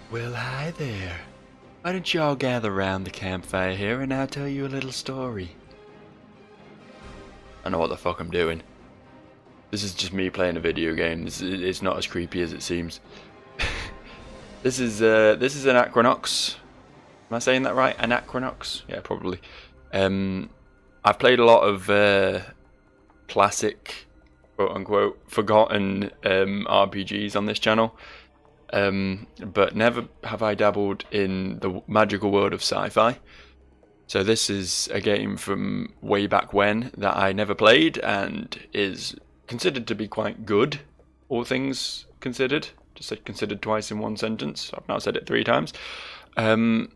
Well, hi there. Why don't you all gather round the campfire here and I'll tell you a little story. I know what the fuck I'm doing. This is just me playing a video game. It's not as creepy as it seems. This is Anachronox. Am I saying that right? Anachronox? Yeah, probably. I've played a lot of classic, quote unquote, forgotten RPGs on this channel. But never have I dabbled in the magical world of sci-fi. So this is a game from way back when that I never played and is considered to be quite good, all things considered. Just said considered twice in one sentence. I've now said it 3 times. And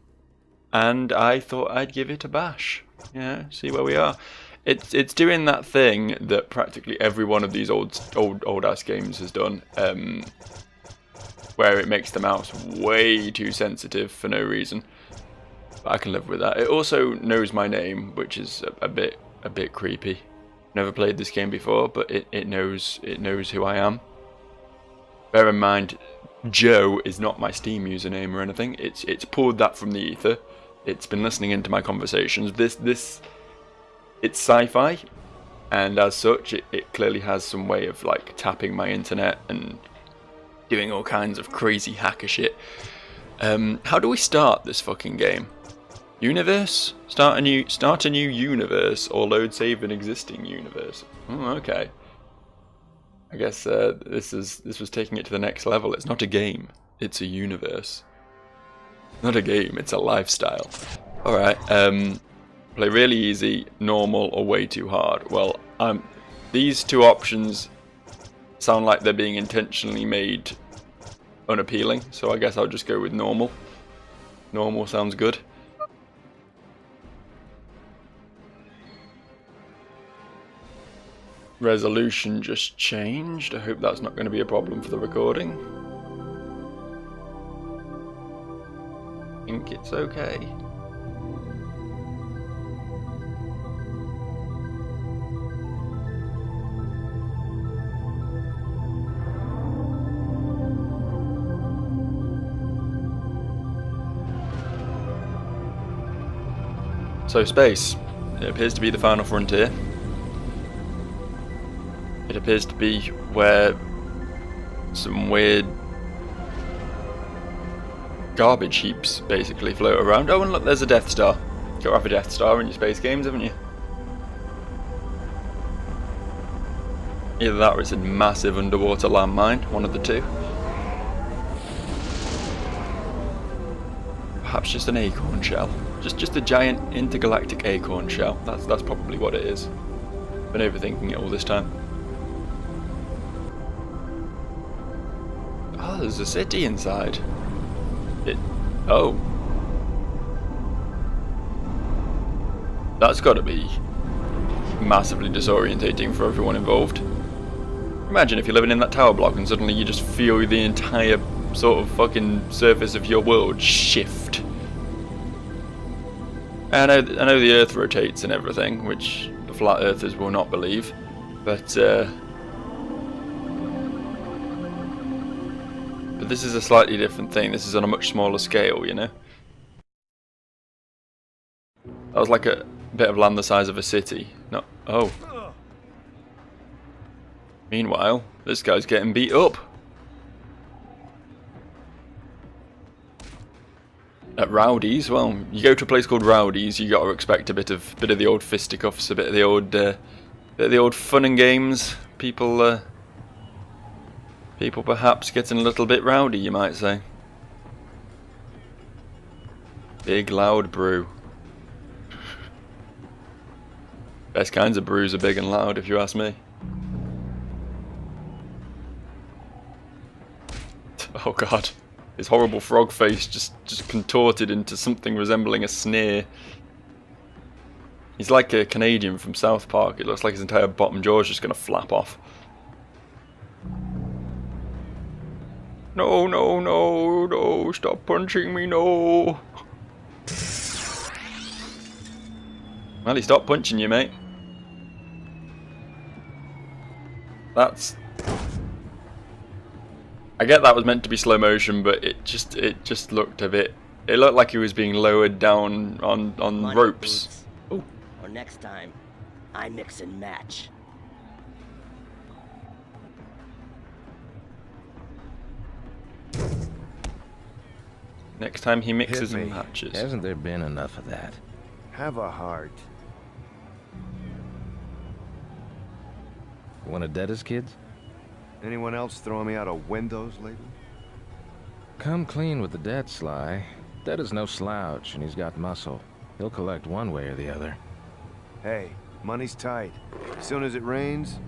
I thought I'd give it a bash. Yeah, see where we are. It's doing that thing that practically every one of these old ass games has done. Where it makes the mouse way too sensitive for no reason. But I can live with that. It also knows my name, which is a bit creepy. Never played this game before, but it knows who I am. Bear in mind, Joe is not my Steam username or anything. It's pulled that from the ether. It's been listening into my conversations. It's sci-fi, and as such, it clearly has some way of like tapping my internet and doing all kinds of crazy hacker shit. How do we start this fucking game? Universe? Start a new universe, or load save an existing universe. Oh, okay. I guess this was taking it to the next level. It's not a game. It's a universe. Not a game. It's a lifestyle. All right. Play really easy, normal, or way too hard. Well, these 2 options sound like they're being intentionally made unappealing, so I guess I'll just go with normal. Normal sounds good. Resolution just changed. I hope that's not going to be a problem for the recording. I think it's okay. So space, it appears to be the final frontier. It appears to be where some weird garbage heaps basically float around. Oh, and look, there's a Death Star. You've got to have a Death Star in your space games, haven't you? Either that or it's a massive underwater landmine, one of the 2. Perhaps just an acorn shell. Just a giant intergalactic acorn shell. That's probably what it is. Been overthinking it all this time. Oh, there's a city inside. Oh. That's gotta be massively disorientating for everyone involved. Imagine if you're living in that tower block and suddenly you just feel the entire sort of fucking surface of your world shift. I know the Earth rotates and everything, which the flat earthers will not believe, but this is a slightly different thing. This is on a much smaller scale, you know? That was like a bit of land the size of a city. No. Oh. Meanwhile, this guy's getting beat up. At Rowdy's, well, you go to a place called Rowdy's, you got to expect a bit of the old fisticuffs, a bit of the old fun and games. People perhaps getting a little bit rowdy, you might say. Big loud brew. Best kinds of brews are big and loud, if you ask me. Oh god. His horrible frog face just contorted into something resembling a sneer. He's like a Canadian from South Park. It looks like his entire bottom jaw is just going to flap off. No, no, no, no, stop punching me, no. Well, he stopped punching you, mate. That's I get that was meant to be slow motion, but it just looked a bit. It looked like he was being lowered down on Money, ropes. Boots. Oh, Or next time, I mix and match. next time he mixes Hit and me. matches. Hasn't there been enough of that? Have a heart. One of Detta's kids? Anyone else throwing me out of windows lately? Come clean with the debt, Sly. Detta's no slouch, and he's got muscle. He'll collect one way or the other. Hey, money's tight. As soon as it rains...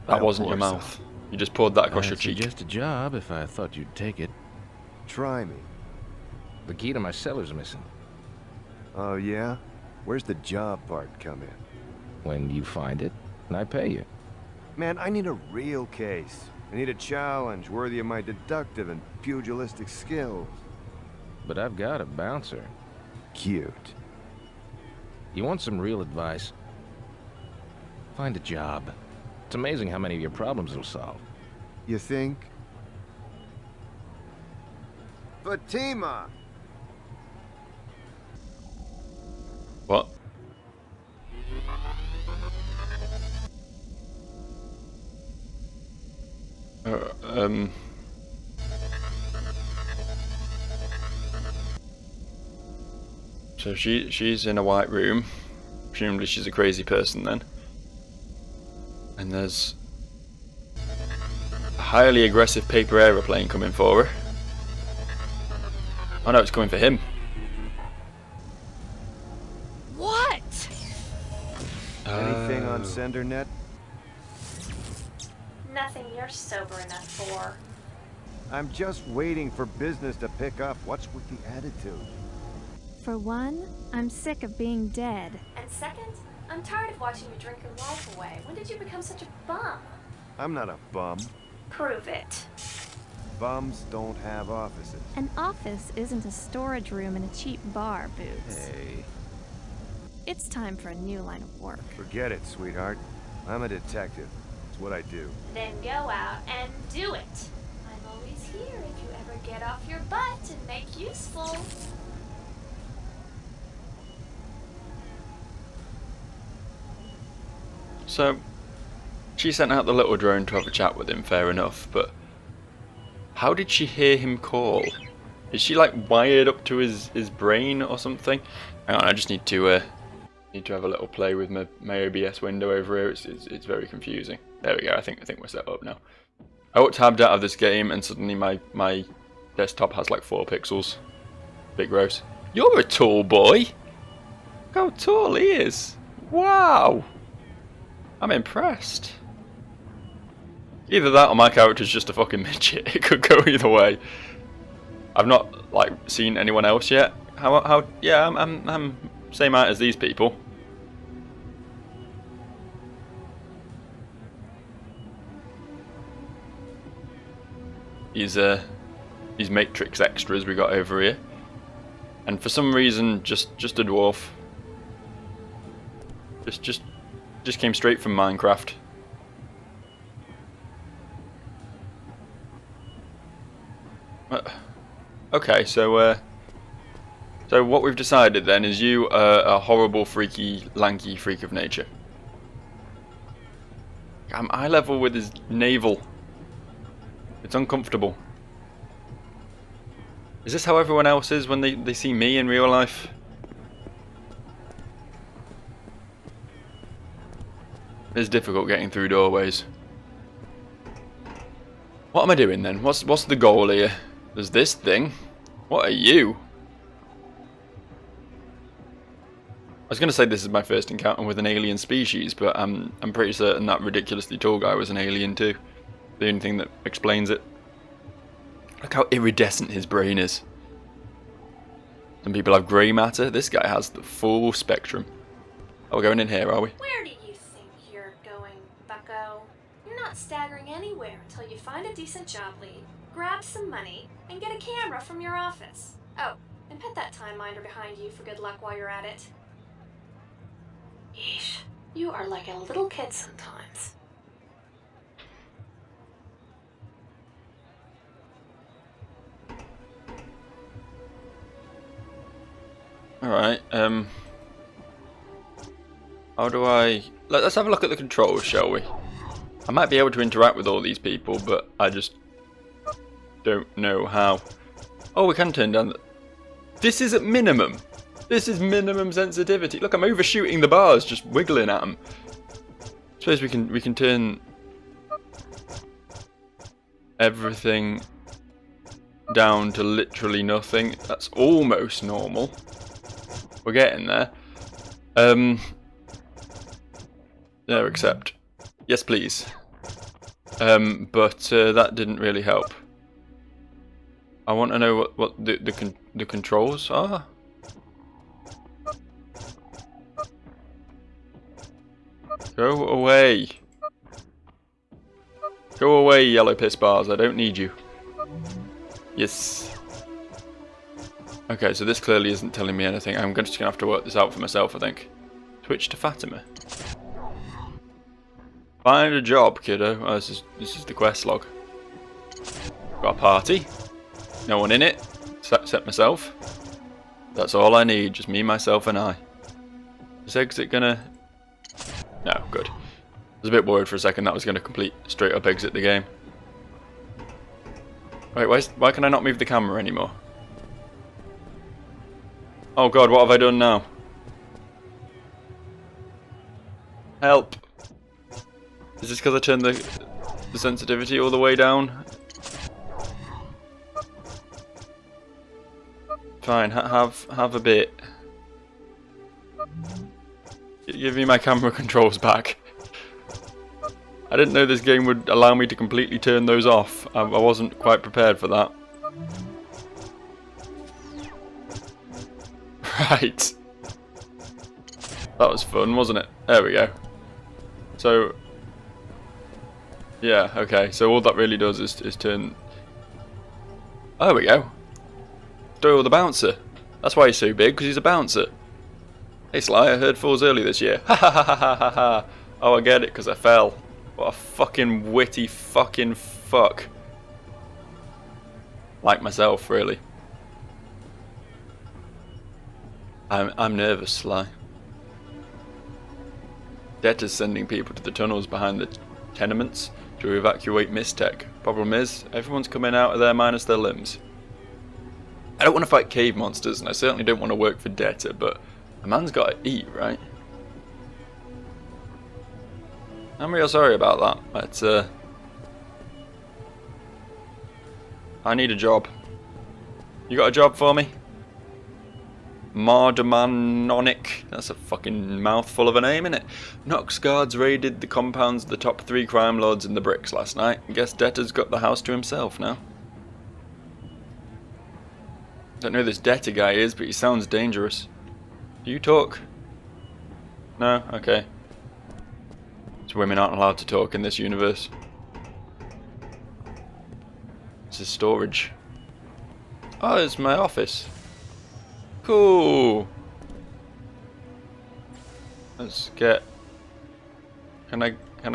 That wasn't your mouth. You just poured that across your I'd cheek. suggest a job if I thought you'd take it. Try me. The key to my cellar's missing. Oh, yeah? Where's the job part come in? When you find it, I pay you. Man, I need a real case. I need a challenge worthy of my deductive and pugilistic skills. But I've got a bouncer. Cute. You want some real advice? Find a job. It's amazing how many of your problems it'll solve. You think? Fatima! What? So she's in a white room. Presumably she's a crazy person then. And there's a highly aggressive paper aeroplane coming for her. Oh no, it's coming for him. What? Anything on SenderNet? Nothing you're sober enough for. I'm just waiting for business to pick up. What's with the attitude? For one, I'm sick of being dead. And second, I'm tired of watching you drink your life away. When did you become such a bum? I'm not a bum. Prove it. Bums don't have offices. An office isn't a storage room in a cheap bar, Boots. Hey. It's time for a new line of work. Forget it, sweetheart. I'm a detective. It's what I do. Then go out and do it. I'm always here if you ever get off your butt and make useful. So, she sent out the little drone to have a chat with him, fair enough, but how did she hear him call? Is she like wired up to his brain or something? Hang on, I just need to have a little play with my OBS window over here. It's very confusing. There we go. I think we're set up now. I got tabbed out of this game and suddenly my desktop has like 4 pixels. Bit gross. You're a tall boy. Look how tall he is. Wow. I'm impressed. Either that or my character's just a fucking midget. It could go either way. I've not like seen anyone else yet. How? Yeah, I'm same height as these people. These Matrix extras we got over here, and for some reason just a dwarf. Just came straight from Minecraft. Okay, so what we've decided then is you are a horrible, freaky, lanky freak of nature. I'm eye level with his navel. It's uncomfortable. Is this how everyone else is when they see me in real life? It's difficult getting through doorways. What am I doing then? What's the goal here? There's this thing. What are you? I was going to say this is my first encounter with an alien species, but I'm pretty certain that ridiculously tall guy was an alien too. The only thing that explains it. Look how iridescent his brain is. Some people have grey matter. This guy has the full spectrum. Oh, we're going in here, are we? Where do you think you're going, bucko? You're not staggering anywhere until you find a decent job lead, grab some money, and get a camera from your office. Oh, and pet that time minder behind you for good luck while you're at it. Yeesh, you are like a little kid sometimes. Alright, how do I... Let's have a look at the controls, shall we? I might be able to interact with all these people, but I just don't know how. Oh, we can turn down the... This is at minimum. This is minimum sensitivity. Look, I'm overshooting the bars, just wiggling at them. Suppose we can turn everything down to literally nothing. That's almost normal. We're getting there. No, accept. Yes, please. But that didn't really help. I want to know what the controls are. Go away. Go away, yellow piss bars. I don't need you. Yes. Okay, so this clearly isn't telling me anything. I'm just gonna have to work this out for myself, I think. Switch to Fatima. Find a job, kiddo. Oh, this is the quest log. Got a party. No one in it, except myself. That's all I need, just me, myself, and I. Is exit gonna... No, good. I was a bit worried for a second that was gonna complete straight up exit the game. Wait, why can I not move the camera anymore? Oh god, what have I done now? Help! Is this because I turned the sensitivity all the way down? Fine, have a bit. Give me my camera controls back. I didn't know this game would allow me to completely turn those off. I wasn't quite prepared for that. Right. That was fun, wasn't it? There we go. So, yeah, okay. So all that really does is turn... Oh, there we go. Doyle the bouncer. That's why he's so big, because he's a bouncer. Hey Sly, I heard falls early this year. Ha ha ha ha ha ha. Oh, I get it, because I fell. What a fucking witty fucking fuck. Like myself, really. I'm nervous, Sly. Debtor's sending people to the tunnels behind the tenements to evacuate Mistech. Problem is, everyone's coming out of there minus their limbs. I don't want to fight cave monsters, and I certainly don't want to work for Debtor, but a man's got to eat, right? I'm real sorry about that, but I need a job. You got a job for me? Anachronox. That's a fucking mouthful of a name, innit? Nox guards raided the compounds of the top 3 crime lords in the bricks last night. Guess Debtor's got the house to himself now. Don't know who this Debtor guy is, but he sounds dangerous. Do you talk? No? Okay. So women aren't allowed to talk in this universe. This is storage. Oh, it's my office. Cool. Let's get... Can I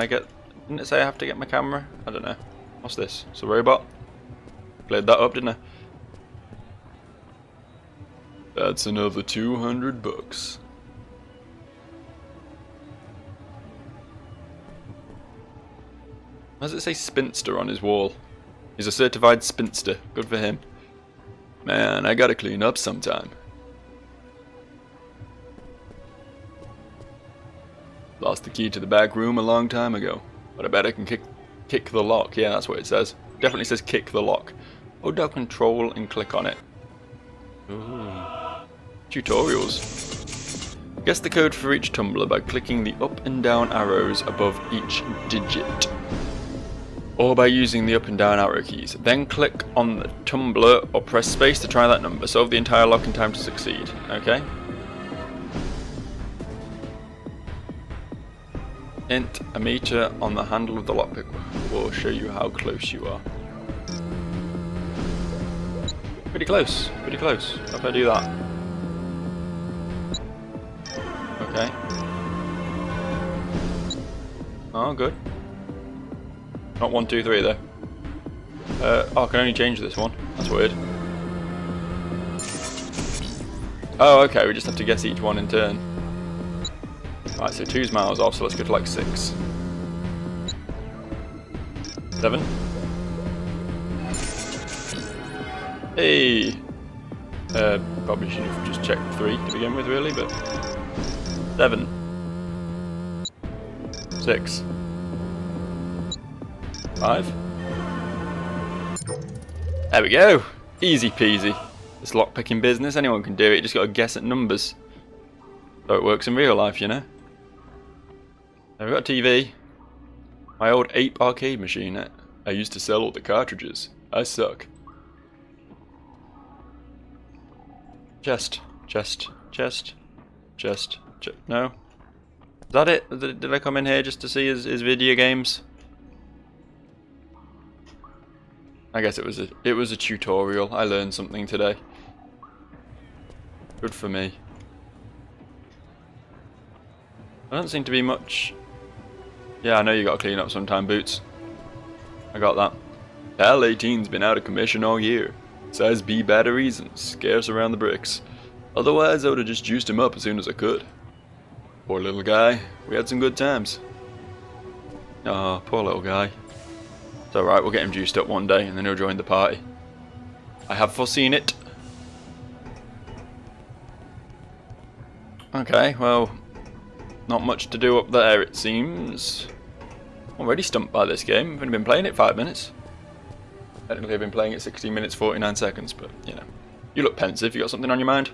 get... Didn't it say I have to get my camera? I don't know. What's this? It's a robot? Played that up, didn't I? That's another 200 bucks. Why does it say spinster on his wall? He's a certified spinster. Good for him. Man, I gotta clean up sometime. Lost the key to the back room a long time ago, but I bet I can kick the lock. Yeah, that's what it says. Definitely says kick the lock. Hold down control and click on it. Ooh. Tutorials. Guess the code for each tumbler by clicking the up and down arrows above each digit, or by using the up and down arrow keys. Then click on the tumbler or press space to try that number. Solve the entire lock in time to succeed. Okay. Int a meter on the handle of the lockpick will show you how close you are. Pretty close, pretty close. How if I do that? Okay. Oh, good. Not 1, 2, 3 though. Oh, I can only change this one. That's weird. Oh, okay, we just have to guess each one in turn. Right, so 2's miles off, so let's go to like 6. 7. Hey! Probably should have just checked 3 to begin with, really, but... 7. 6. 5. There we go! Easy peasy. This lockpicking business, anyone can do it, you just gotta guess at numbers. So it works in real life, you know. Now we've got a TV. My old ape arcade machine. I used to sell all the cartridges. I suck. Chest. No? Is that it? Did I come in here just to see his video games? I guess it was a tutorial. I learned something today. Good for me. I don't seem to be much. Yeah, I know you got to clean up sometime, Boots. I got that. PAL 18's been out of commission all year. Size B batteries and scarce around the bricks. Otherwise, I would have just juiced him up as soon as I could. Poor little guy. We had some good times. Ah, poor little guy. It's alright, we'll get him juiced up one day and then he'll join the party. I have foreseen it. Okay, well, not much to do up there it seems. Already stumped by this game. I've only been playing it 5 minutes. Technically I've been playing it 16 minutes 49 seconds, but you know. You look pensive, you got something on your mind?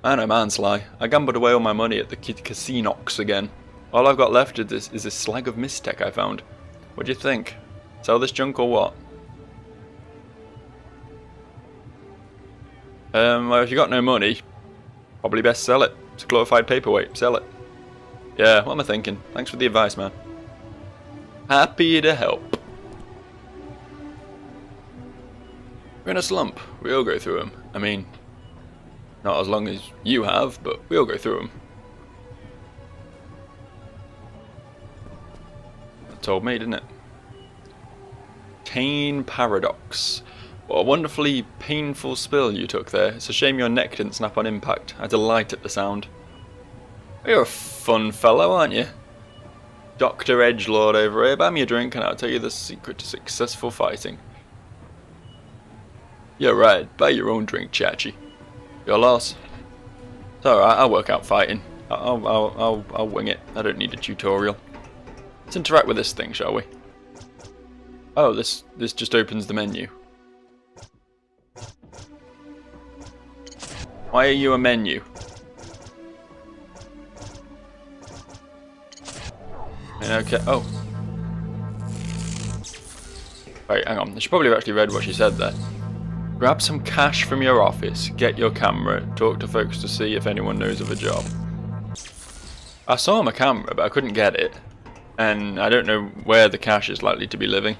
I know man, Sly. I gambled away all my money at the Anachronox again. All I've got left is this slag of mistech I found. What do you think? Sell this junk or what? Well, if you got no money, probably best sell it. It's a glorified paperweight. Sell it. Yeah, what am I thinking? Thanks for the advice, man. Happy to help. We're in a slump. We all go through them. I mean, not as long as you have, but we all go through them. That told me, didn't it? Tane Paradox. What a wonderfully painful spill you took there. It's a shame your neck didn't snap on impact. I delight at the sound. You're a fun fellow, aren't you? Dr. Edgelord over here. Buy me a drink and I'll tell you the secret to successful fighting. You're right. Buy your own drink, Chachi. Your loss. It's alright, I'll work out fighting. I'll wing it. I don't need a tutorial. Let's interact with this thing, shall we? Oh, this just opens the menu. Why are you a menu? Okay, oh. Wait, hang on. I should probably have actually read what she said there. Grab some cash from your office, get your camera, talk to folks to see if anyone knows of a job. I saw my camera, but I couldn't get it. And I don't know where the cash is likely to be living.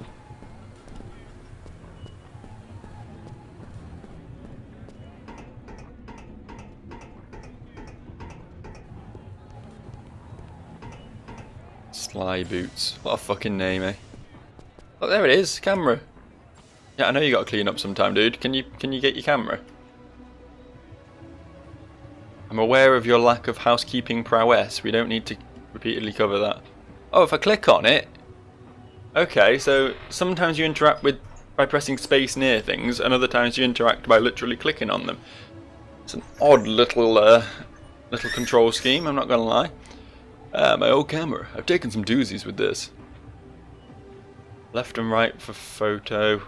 Sly Boots. What a fucking name, eh? Oh, there it is, camera. Yeah, I know you gotta clean up sometime, dude. Can you get your camera? I'm aware of your lack of housekeeping prowess. We don't need to repeatedly cover that. Oh, if I click on it... Okay, so sometimes you interact by pressing space near things, and other times you interact by literally clicking on them. It's an odd little control scheme, I'm not gonna lie. My old camera. I've taken some doozies with this. Left and right for photo.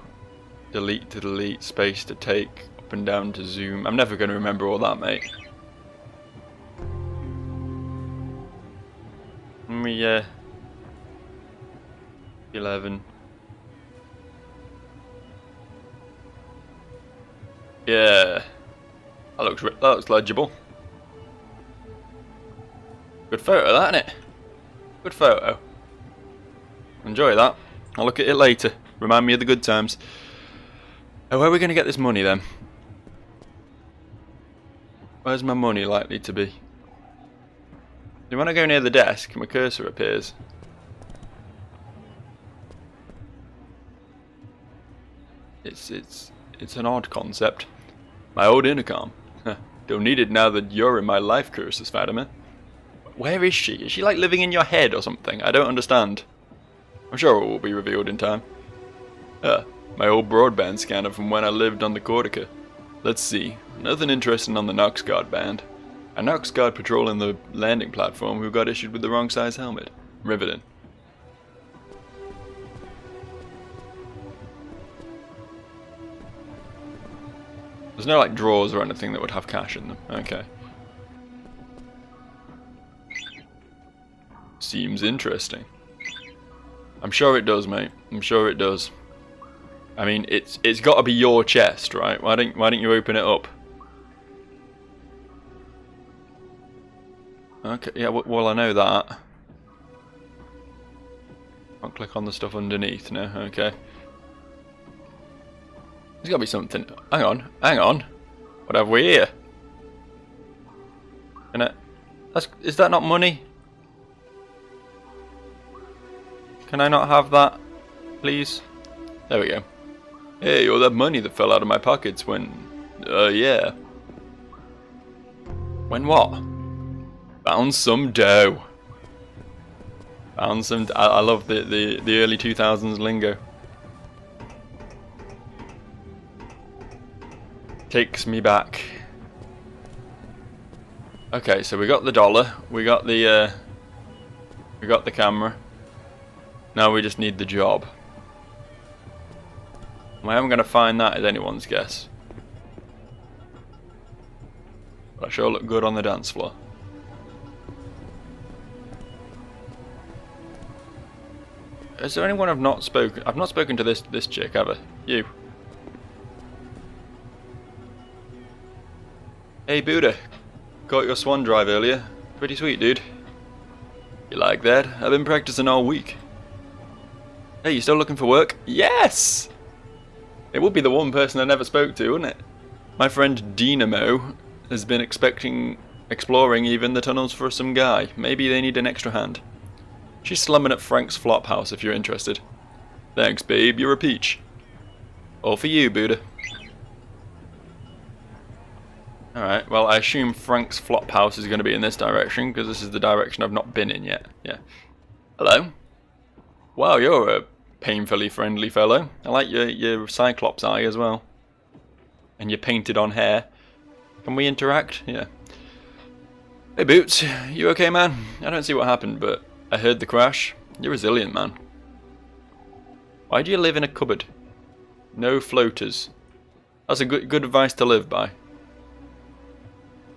Delete to delete. Space to take. Up and down to zoom. I'm never going to remember all that, mate. Yeah. 11. Yeah. That looks legible. Good photo, that, innit? Good photo. Enjoy that. I'll look at it later. Remind me of the good times. Oh, where are we going to get this money then? Where's my money likely to be? When I go near the desk, my cursor appears. It's an odd concept. My old intercom. Don't need it now that you're in my life, curses Fatima. Where is she? Is she like living in your head or something? I don't understand. I'm sure it will be revealed in time. My old broadband scanner from when I lived on the Cortica. Let's see. Nothing interesting on the Nox Guard band. A Nox Guard patrolling the landing platform who got issued with the wrong size helmet. Riveting. There's no like drawers or anything that would have cash in them. Okay. Seems interesting. I'm sure it does, mate. I'm sure it does. I mean, it's got to be your chest, right? Why don't you open it up? Okay, yeah. Well, I know that. I'll click on the stuff underneath. No, okay. There's got to be something. Hang on. What have we here? Is that not money? Can I not have that, please? There we go. Hey, all that money that fell out of my pockets when... yeah. When what? Found some dough. Found some... I love the early 2000s lingo. Takes me back. Okay, so we got the dollar. We got the camera. Now we just need the job. Am I ever going to find that is anyone's guess. But I sure look good on the dance floor. Is there anyone I've not spoken? I've not spoken to this chick ever. You. Hey Buddha, caught your swan drive earlier. Pretty sweet, dude. You like that? I've been practicing all week. Hey, you still looking for work? Yes! It would be the one person I never spoke to, wouldn't it? My friend Dynamo has been exploring even the tunnels for some guy. Maybe they need an extra hand. She's slumming at Frank's flop house if you're interested. Thanks, babe. You're a peach. All for you, Buddha. Alright, well, I assume Frank's flop house is going to be in this direction, because this is the direction I've not been in yet. Yeah. Hello? Wow, you're a painfully friendly fellow. I like your Cyclops eye as well. And your painted on hair. Can we interact? Yeah. Hey Boots, you okay, man? I don't see what happened, but I heard the crash. You're resilient, man. Why do you live in a cupboard? No floaters. That's a good advice to live by.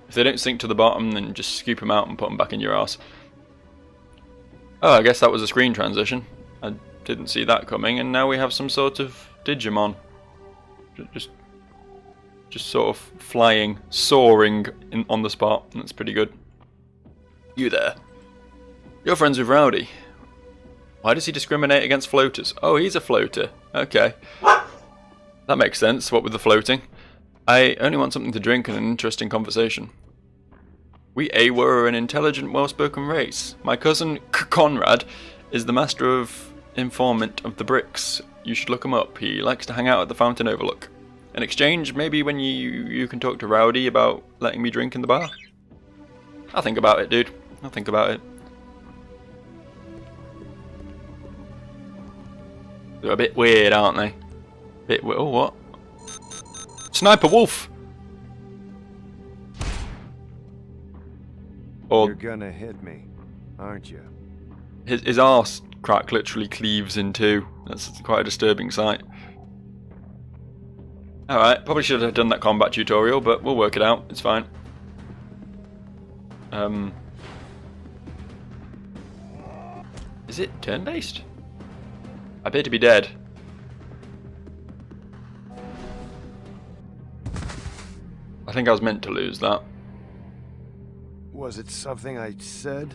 If they don't sink to the bottom, then just scoop them out and put them back in your ass. Oh, I guess that was a screen transition. I didn't see that coming, and now we have some sort of Digimon. Just sort of flying, soaring on the spot. That's pretty good. You there. You're friends with Rowdy. Why does he discriminate against floaters? Oh, he's a floater. Okay. That makes sense, what with the floating. I only want something to drink and an interesting conversation. We Bioware are an intelligent, well-spoken race. My cousin Conrad is the master of informant of the bricks. You should look him up. He likes to hang out at the fountain overlook. In exchange, maybe when you can talk to Rowdy about letting me drink in the bar? I'll think about it, dude. I'll think about it. They're a bit weird, aren't they? Oh, what? Sniper Wolf! Or You're gonna hit me, aren't you? his arse crack literally cleaves in two. That's quite a disturbing sight. Alright, probably should have done that combat tutorial, but we'll work it out. It's fine. Is it turn-based? I appear to be dead. I think I was meant to lose that. Was it something I said?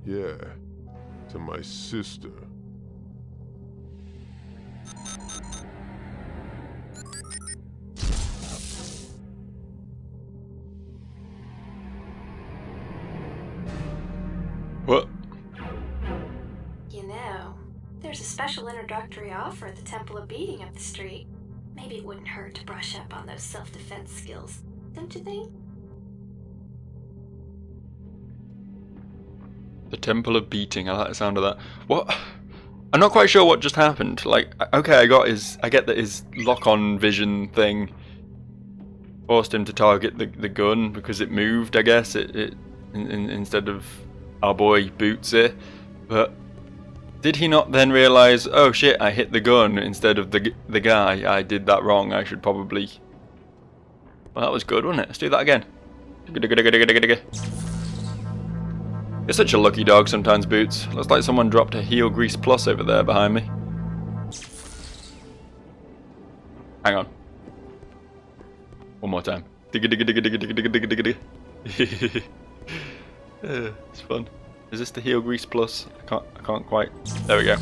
Yeah, to my sister. What? You know, there's a special introductory offer at the Temple of Beating up the street. Maybe it wouldn't hurt to brush up on those self-defense skills, don't you think? The Temple of Beating. I like the sound of that. What? I'm not quite sure what just happened. Like, okay, I get that his lock-on vision thing forced him to target the gun because it moved, I guess, instead of our boy Boots it. But did he not then realise, oh shit, I hit the gun instead of the guy? I did that wrong. I should probably... Well, that was good, wasn't it? Let's do that again. You're such a lucky dog sometimes, Boots. Looks like someone dropped a heel grease plus over there behind me. Hang on. One more time. It's fun. Is this the heel grease plus? I can't quite. There we go.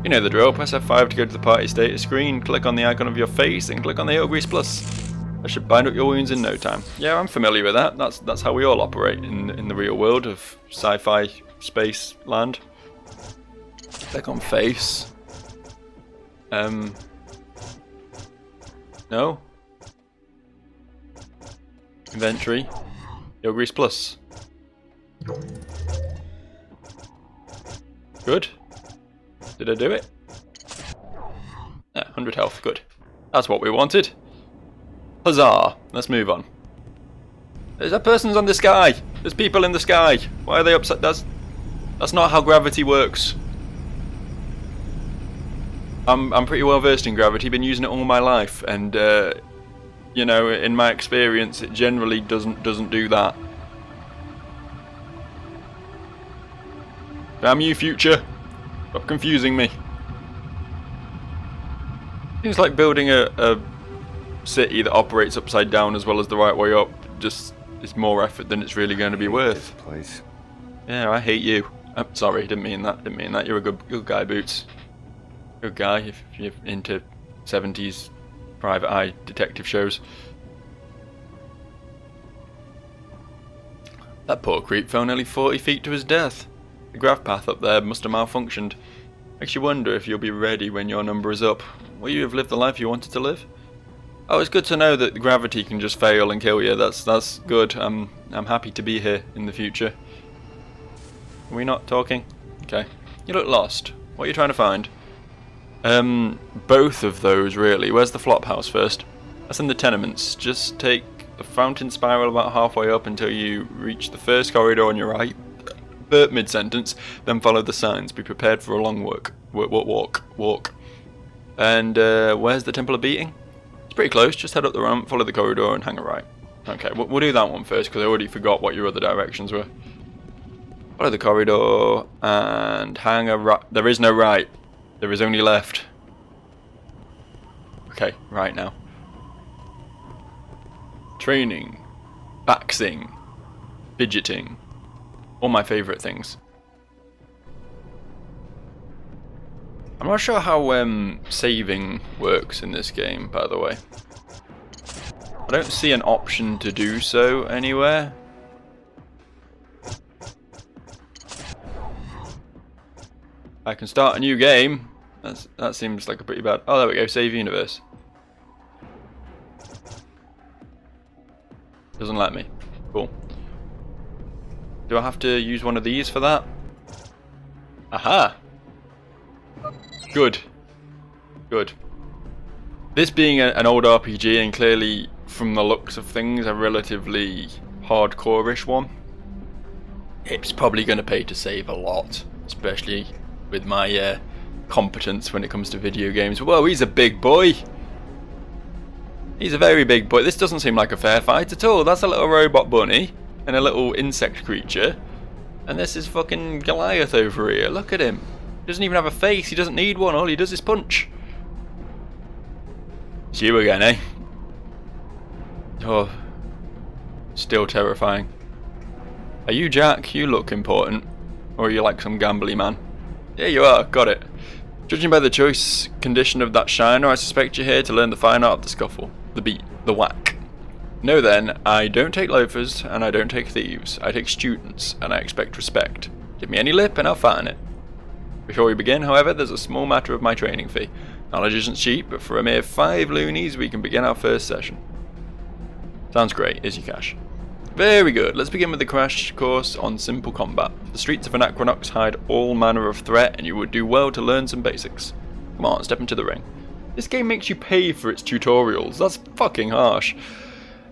You know the drill. Press F5 to go to the party status screen. Click on the icon of your face and click on the heel grease plus. That should bind up your wounds in no time. Yeah, I'm familiar with that. That's how we all operate in the real world of sci-fi space land. Click on face. No. Inventory. Heel grease plus. Good. Did I do it? Yeah, 100 health. Good. That's what we wanted. Huzzah! Let's move on. There's a person's on the sky. There's people in the sky. Why are they upset? That's not how gravity works. I'm pretty well versed in gravity. Been using it all my life, and you know, in my experience, it generally doesn't do that. Damn you, future! Stop confusing me. Seems like building a city that operates upside down as well as the right way up just is more effort than it's really going to be worth. Place. Yeah, I hate you. I'm sorry, didn't mean that. You're a good guy, Boots. Good guy if you're into 70s private eye detective shows. That poor creep fell nearly 40 feet to his death. The grav path up there must have malfunctioned. Makes you wonder if you'll be ready when your number is up. Will you have lived the life you wanted to live? Oh, it's good to know that gravity can just fail and kill you. That's good. I'm happy to be here in the future. Are we not talking? Okay. You look lost. What are you trying to find? Both of those really. Where's the flop house first? That's in the tenements. Just take the fountain spiral about halfway up until you reach the first corridor on your right. Burp mid-sentence, then follow the signs. Be prepared for a long walk. And where's the Temple of Beating? It's pretty close. Just head up the ramp, follow the corridor, and hang a right. Okay, we'll do that one first because I already forgot what your other directions were. Follow the corridor and hang a right. There is no right. There is only left. Okay, right now. Training, baxing, fidgeting. All my favourite things. I'm not sure how saving works in this game, by the way. I don't see an option to do so anywhere. I can start a new game. That seems like a pretty bad... Oh, there we go. Save universe. Doesn't let me. Cool. Do I have to use one of these for that? Aha! Good. Good. This being an old RPG and clearly from the looks of things a relatively hardcore-ish one, it's probably going to pay to save a lot, especially with my competence when it comes to video games. Whoa, he's a big boy! He's a very big boy. This doesn't seem like a fair fight at all. That's a little robot bunny and a little insect creature. And this is fucking Goliath over here. Look at him. He doesn't even have a face. He doesn't need one. All he does is punch. It's you again, eh? Oh. Still terrifying. Are you Jack? You look important. Or are you like some gambly man? Yeah, you are. Got it. Judging by the choice condition of that shiner, I suspect you're here to learn the fine art of the scuffle. The beat. The whack. No then, I don't take loafers, and I don't take thieves. I take students, and I expect respect. Give me any lip, and I'll fatten it. Before we begin, however, there's a small matter of my training fee. Knowledge isn't cheap, but for a mere 5 loonies, we can begin our first session. Sounds great. Here's your cash. Very good. Let's begin with the crash course on simple combat. The streets of Anachronox hide all manner of threat, and you would do well to learn some basics. Come on, step into the ring. This game makes you pay for its tutorials. That's fucking harsh.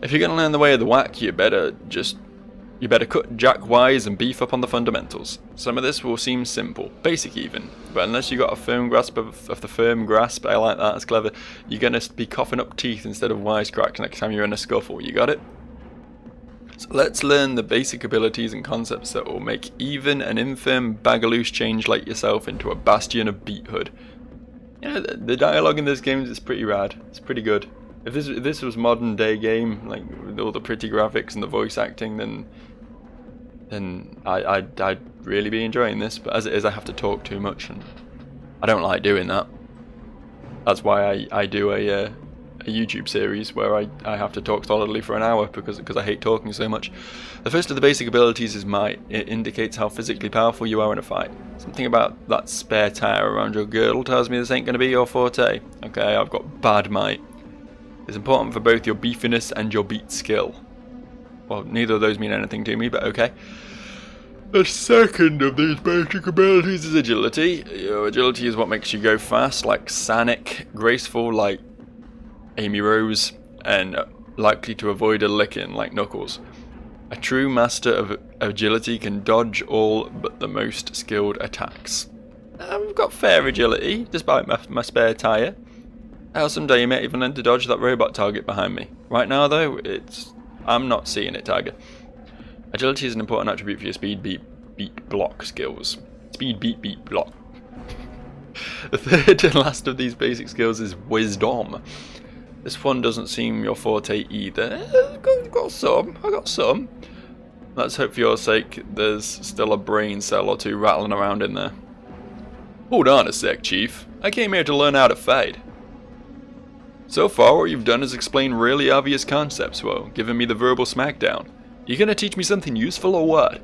If you're gonna learn the way of the whack, you better cut jack wise and beef up on the fundamentals. Some of this will seem simple, basic even, but unless you got a firm grasp of the firm grasp, I like that, that's clever, you're gonna be coughing up teeth instead of wisecracks next time you're in a scuffle, you got it? So let's learn the basic abilities and concepts that will make even an infirm bagaloose change like yourself into a bastion of beathood. You know, the dialogue in this game is pretty rad, it's pretty good. If this was modern day game, like with all the pretty graphics and the voice acting, then I'd really be enjoying this. But as it is, I have to talk too much, and I don't like doing that. That's why I do a YouTube series where I have to talk solidly for an hour because I hate talking so much. The first of the basic abilities is might. It indicates how physically powerful you are in a fight. Something about that spare tire around your girdle tells me this ain't going to be your forte. Okay, I've got bad might. It's important for both your beefiness and your beat skill. Well, neither of those mean anything to me, but okay. The second of these basic abilities is agility. Your agility is what makes you go fast, like Sonic, graceful like Amy Rose, and likely to avoid a licking like Knuckles. A true master of agility can dodge all but the most skilled attacks. I've got fair agility, despite my spare tyre. Hell, someday you may even learn to dodge that robot target behind me. Right now though, I'm not seeing it, Tiger. Agility is an important attribute for your speed, beat, block skills. Speed, beat, block. The third and last of these basic skills is wisdom. This one doesn't seem your forte either. I got some. Let's hope for your sake there's still a brain cell or two rattling around in there. Hold on a sec, Chief. I came here to learn how to fight. So far, what you've done is explain really obvious concepts while giving me the verbal smackdown. You gonna teach me something useful or what?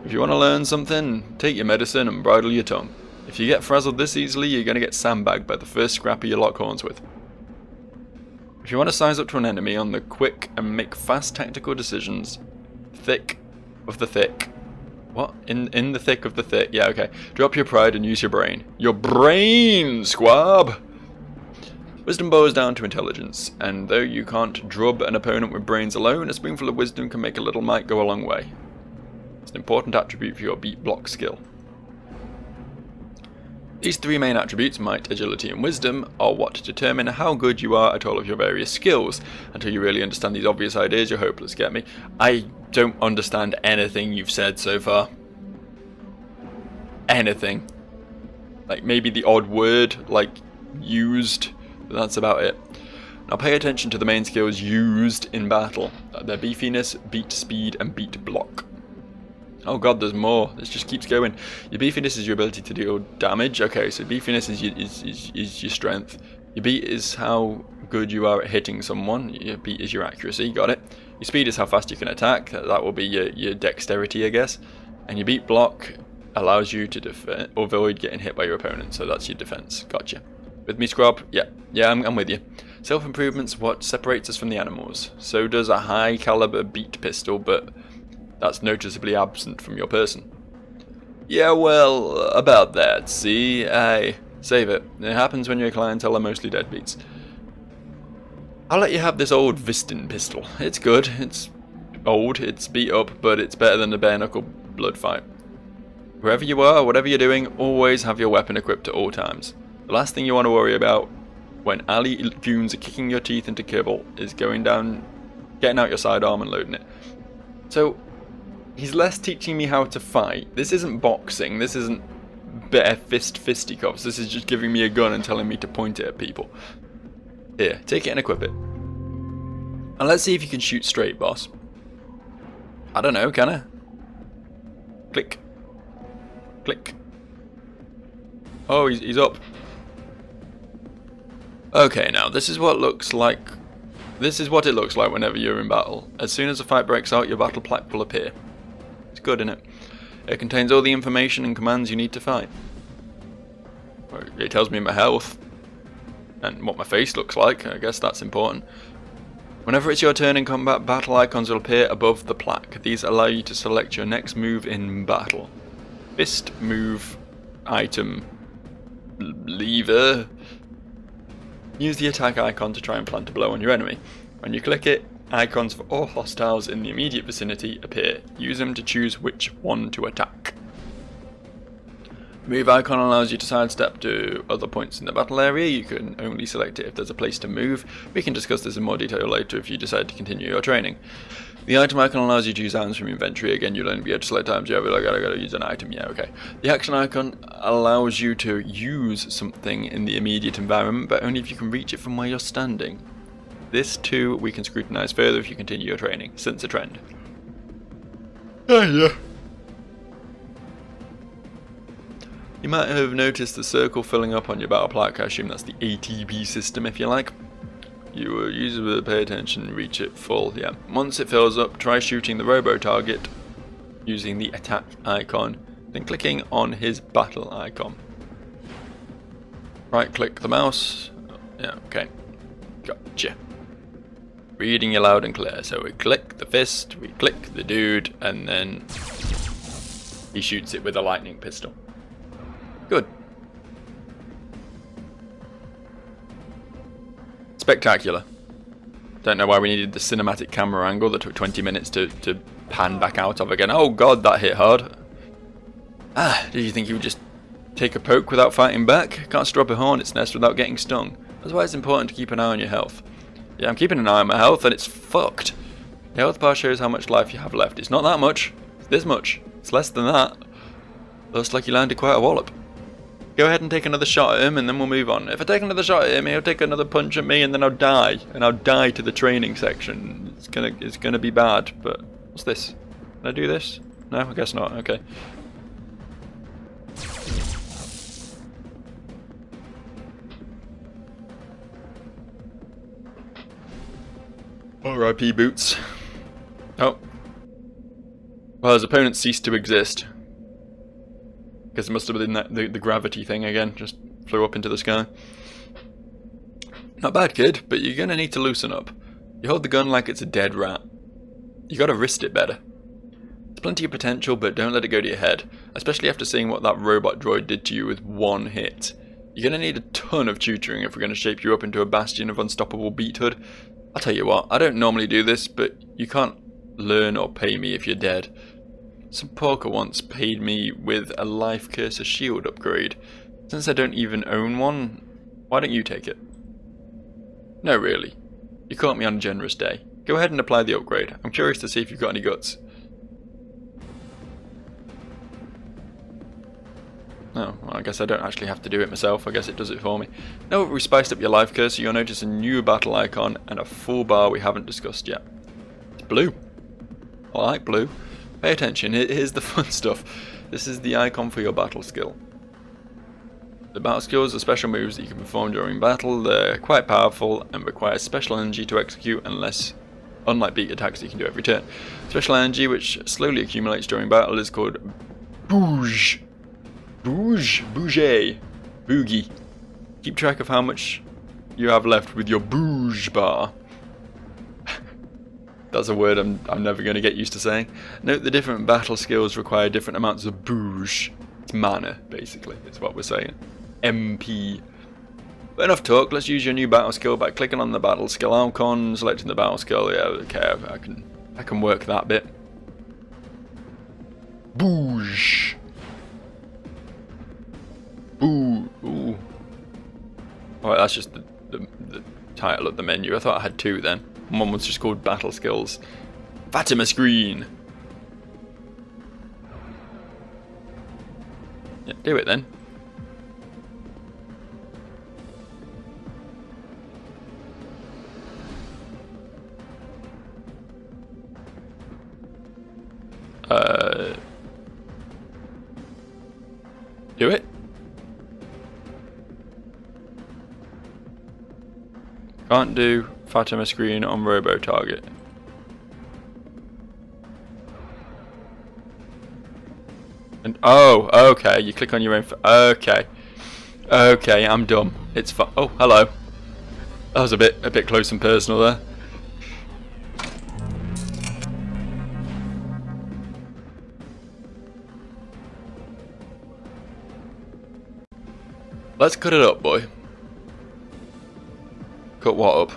If you want to learn something, take your medicine and bridle your tongue. If you get frazzled this easily, you're gonna get sandbagged by the first scrapper you lock horns with. If you want to size up to an enemy on the quick and make fast tactical decisions, thick of the thick. What? In the thick of the thick. Yeah, okay. Drop your pride and use your brain. Your brain, squab! Wisdom boils down to intelligence, and though you can't drub an opponent with brains alone, a spoonful of wisdom can make a little might go a long way. It's an important attribute for your beat block skill. These three main attributes, might, agility and wisdom, are what determine how good you are at all of your various skills. Until you really understand these obvious ideas, you're hopeless, get me? I don't understand anything you've said so far. Anything. Like maybe the odd word, like used, but that's about it. Now pay attention to the main skills used in battle. Their beefiness, beat speed, and beat block. Oh god, there's more. This just keeps going. Your beefiness is your ability to deal damage. Okay, so beefiness is your strength. Your beat is how good you are at hitting someone. Your beat is your accuracy. Got it. Your speed is how fast you can attack. That will be your dexterity, I guess. And your beat block allows you to avoid getting hit by your opponent. So that's your defense. Gotcha. With me, Scrub? Yeah, I'm with you. Self-improvement's what separates us from the animals. So does a high-caliber beat pistol, but that's noticeably absent from your person. Yeah, well, about that, see? Save it. It happens when your clientele are mostly deadbeats. I'll let you have this old Vistin pistol. It's good, it's old, it's beat up, but it's better than the bare-knuckle blood fight. Wherever you are, whatever you're doing, always have your weapon equipped at all times. The last thing you want to worry about when alley goons are kicking your teeth into kibble is getting out your sidearm and loading it. So, he's less teaching me how to fight. This isn't boxing, this isn't bare fisticuffs, this is just giving me a gun and telling me to point it at people. Here, take it and equip it. And let's see if you can shoot straight, boss. I don't know, can I? Click. Click. Oh, he's up. Okay, now this is what it looks like whenever you're in battle. As soon as a fight breaks out, your battle plaque will appear. It's good, isn't it? It contains all the information and commands you need to fight. It tells me my health and what my face looks like. I guess that's important. Whenever it's your turn in combat, battle icons will appear above the plaque. These allow you to select your next move in battle. Fist, move, item, lever. Use the attack icon to try and plant a blow on your enemy. When you click it, icons for all hostiles in the immediate vicinity appear. Use them to choose which one to attack. Move icon allows you to sidestep to other points in the battle area. You can only select it if there's a place to move. We can discuss this in more detail later if you decide to continue your training. The item icon allows you to use items from your inventory. Again, you'll only be able to select items. Yeah, but I gotta use an item. Yeah, okay. The action icon allows you to use something in the immediate environment, but only if you can reach it from where you're standing. This too we can scrutinize further if you continue your training. Sense a trend. Oh yeah. You might have noticed the circle filling up on your battle plaque. I assume that's the ATB system if you like. You user will pay attention and reach it full, yeah. Once it fills up, try shooting the robo target using the attack icon, then clicking on his battle icon. Right click the mouse. Yeah, okay. Gotcha. Reading you loud and clear. So we click the fist, we click the dude, and then he shoots it with a lightning pistol. Good. Spectacular. Don't know why we needed the cinematic camera angle that took 20 minutes to pan back out of again. Oh god, that hit hard. Ah, did you think you would just take a poke without fighting back? Can't strop a hornet's nest without getting stung. That's why it's important to keep an eye on your health. Yeah, I'm keeping an eye on my health and it's fucked. The health bar shows how much life you have left. It's not that much. It's this much. It's less than that. Looks like you landed quite a wallop. Go ahead and take another shot at him and then we'll move on. If I take another shot at him, he'll take another punch at me and then I'll die. And I'll die to the training section. It's gonna be bad, but what's this? Can I do this? No, I guess not. Okay. R.I.P. Boots. Oh. Well, his opponents ceased to exist. Because it must have been that, the gravity thing again, just flew up into the sky. Not bad, kid, but you're gonna need to loosen up. You hold the gun like it's a dead rat. You gotta wrist it better. There's plenty of potential, but don't let it go to your head, especially after seeing what that robot droid did to you with one hit. You're gonna need a ton of tutoring if we're gonna shape you up into a bastion of unstoppable beathood. I'll tell you what, I don't normally do this, but you can't learn or pay me if you're dead. Some porker once paid me with a life cursor shield upgrade. Since I don't even own one, why don't you take it? No, really. You caught me on a generous day. Go ahead and apply the upgrade. I'm curious to see if you've got any guts. Oh, well, I guess I don't actually have to do it myself. I guess it does it for me. Now that we've spiced up your life cursor, you'll notice a new battle icon and a full bar we haven't discussed yet. It's blue. I like blue. Pay attention, here's the fun stuff. This is the icon for your battle skill. The battle skills are special moves that you can perform during battle. They're quite powerful and require special energy to execute unlike beat attacks that you can do every turn. Special energy, which slowly accumulates during battle, is called Bouge. Bouge. Boogie. Keep track of how much you have left with your Bouge bar. That's a word I'm never going to get used to saying. Note the different battle skills require different amounts of bouge. It's mana, basically, is what we're saying. MP. But enough talk, let's use your new battle skill by clicking on the battle skill icon, selecting the battle skill. Yeah, okay, I can work that bit. Bouge. Ooh. Alright, that's just the title of the menu. I thought I had two then. One was just called Battle Skills. Fatima Screen! Yeah, do it then. Do it? Can't do Fatima Screen on Robo Target. And oh, okay, you click on your own. Okay, I'm dumb. It's fine. Oh, hello. That was a bit close and personal there. Let's cut it up, boy. Cut what up?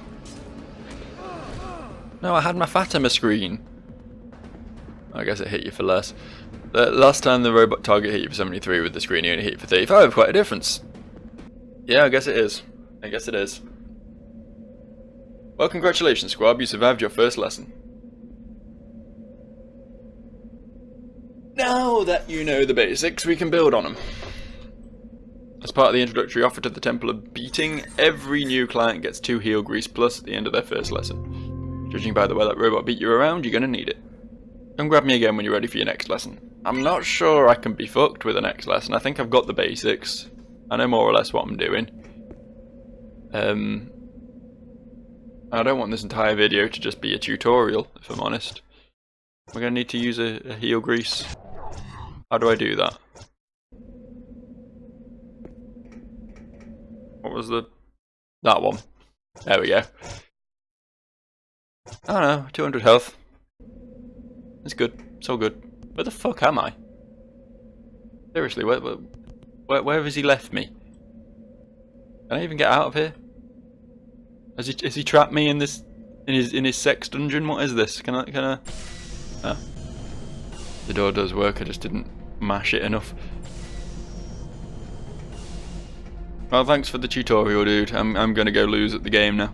No, I had my Fatima screen. I guess it hit you for less. The last time the robot target hit you for 73 with the screen, you only hit you for 35. Quite a difference. Yeah, I guess it is. I guess it is. Well, congratulations, Squab. You survived your first lesson. Now that you know the basics, we can build on them. As part of the introductory offer to the Temple of Beating, every new client gets 2 heal grease plus at the end of their first lesson. Judging by the way that robot beat you around, you're going to need it. Come grab me again when you're ready for your next lesson. I'm not sure I can be fucked with the next lesson. I think I've got the basics. I know more or less what I'm doing. I don't want this entire video to just be a tutorial, if I'm honest. We're going to need to use a heal grease. How do I do that? What was that one? There we go. I don't know, 200 health. It's good, so good. Where the fuck am I? Seriously, where has he left me? Can I even get out of here? Has he trapped me in this in his sex dungeon? What is this? Can I? Ah. The door does work. I just didn't mash it enough. Well, thanks for the tutorial, dude. I'm gonna go lose at the game now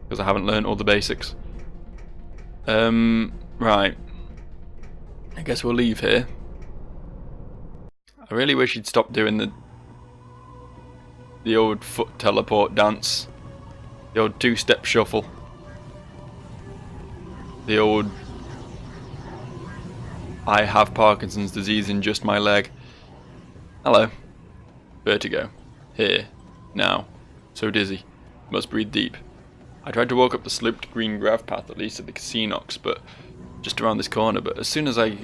because I haven't learned all the basics. Right. I guess we'll leave here. I really wish he'd stop doing the old foot teleport dance. The old 2-step shuffle. The old I have Parkinson's disease in just my leg. Hello. Vertigo. Here. Now. So dizzy. Must breathe deep. I tried to walk up the sloped green grav path that leads to the Anachronox, but just around this corner, but as soon as I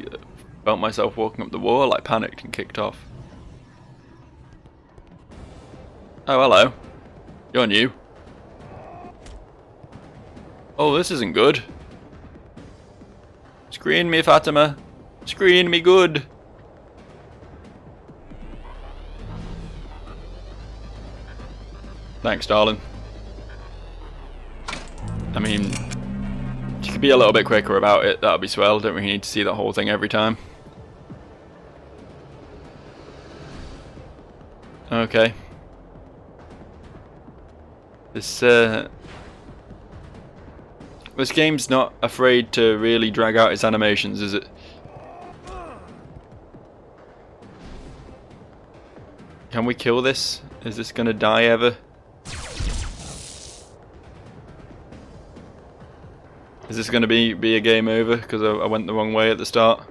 felt myself walking up the wall, I panicked and kicked off. Oh, hello. You're new. Oh, this isn't good. Screen me, Fatima. Screen me good. Thanks, darling. I mean, you could be a little bit quicker about it, that'll be swell. Don't really need to see that whole thing every time. Okay. This game's not afraid to really drag out its animations, is it? Can we kill this? Is this gonna die ever? Is this gonna be a game over because I went the wrong way at the start?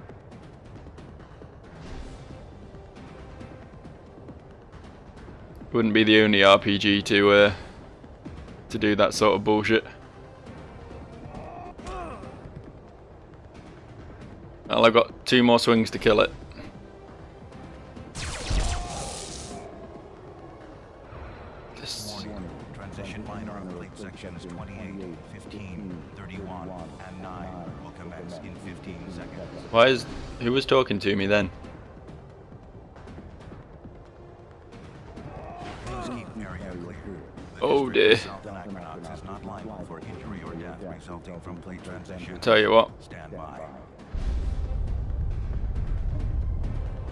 Wouldn't be the only RPG to do that sort of bullshit. Well, I've got 2 more swings to kill it. Transition line on plate sections 28, 15, 31, and 9 will commence in 15 seconds. Who was talking to me then? Please keep area clear. Oh dear. Anachronox is not liable for injury or death resulting from plate transition. Tell you what. Stand by.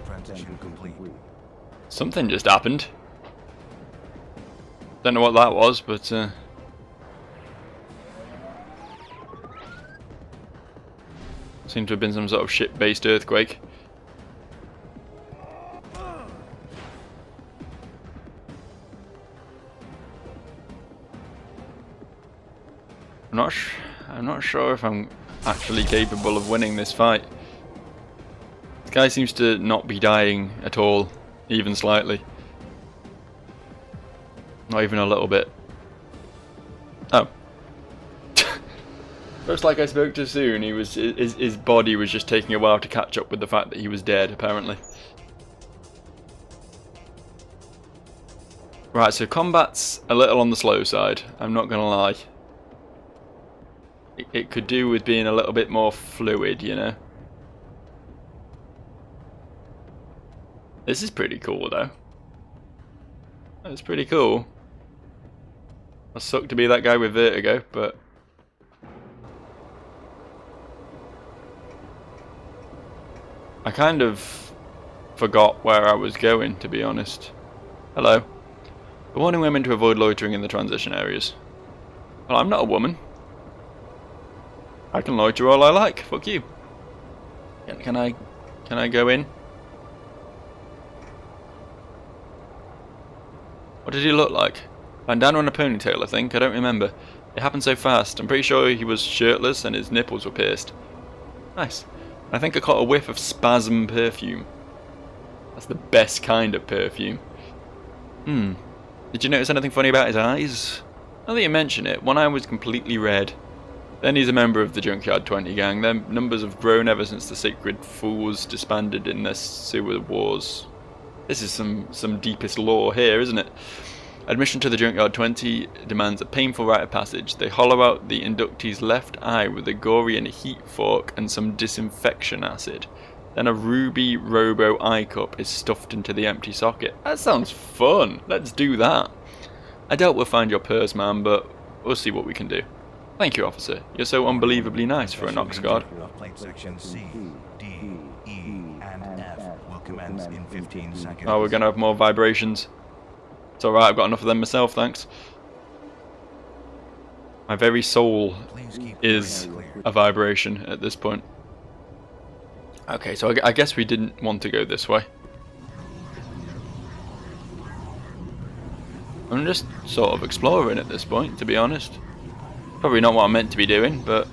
Transition complete. Something just happened. Don't know what that was, but seemed to have been some sort of ship-based earthquake. I'm not sure if I'm actually capable of winning this fight. This guy seems to not be dying at all, even slightly. Not even a little bit. Oh. Looks like I spoke too soon. His body was just taking a while to catch up with the fact that he was dead, apparently. Right, so combat's a little on the slow side, I'm not gonna lie. It could do with being a little bit more fluid, you know. This is pretty cool though. That's pretty cool. I suck to be that guy with vertigo, but I kind of forgot where I was going, to be honest. Hello. Warning women to avoid loitering in the transition areas. Well, I'm not a woman. I can loiter all I like. Fuck you. Can I go in? What did he look like? Bandana and a ponytail, I think. I don't remember. It happened so fast. I'm pretty sure he was shirtless and his nipples were pierced. Nice. I think I caught a whiff of spasm perfume. That's the best kind of perfume. Did you notice anything funny about his eyes? Now that you mention it, one eye was completely red. Then he's a member of the Junkyard 20 gang. Their numbers have grown ever since the Sacred Fools disbanded in their sewer wars. This is some deepest lore here, isn't it? Admission to the Junkyard 20 demands a painful rite of passage. They hollow out the inductee's left eye with a gory and heat fork and some disinfection acid. Then a ruby robo eye cup is stuffed into the empty socket. That sounds fun. Let's do that. I doubt we'll find your purse, man, but we'll see what we can do. Thank you, officer. You're so unbelievably nice for a Nox guard. Plate section C, D, E, and F will commence in 15 seconds. Oh, we're gonna have more vibrations. It's alright, I've got enough of them myself, thanks. My very soul is a vibration at this point. Okay, so I guess we didn't want to go this way. I'm just sort of exploring at this point, to be honest. Probably not what I'm meant to be doing, but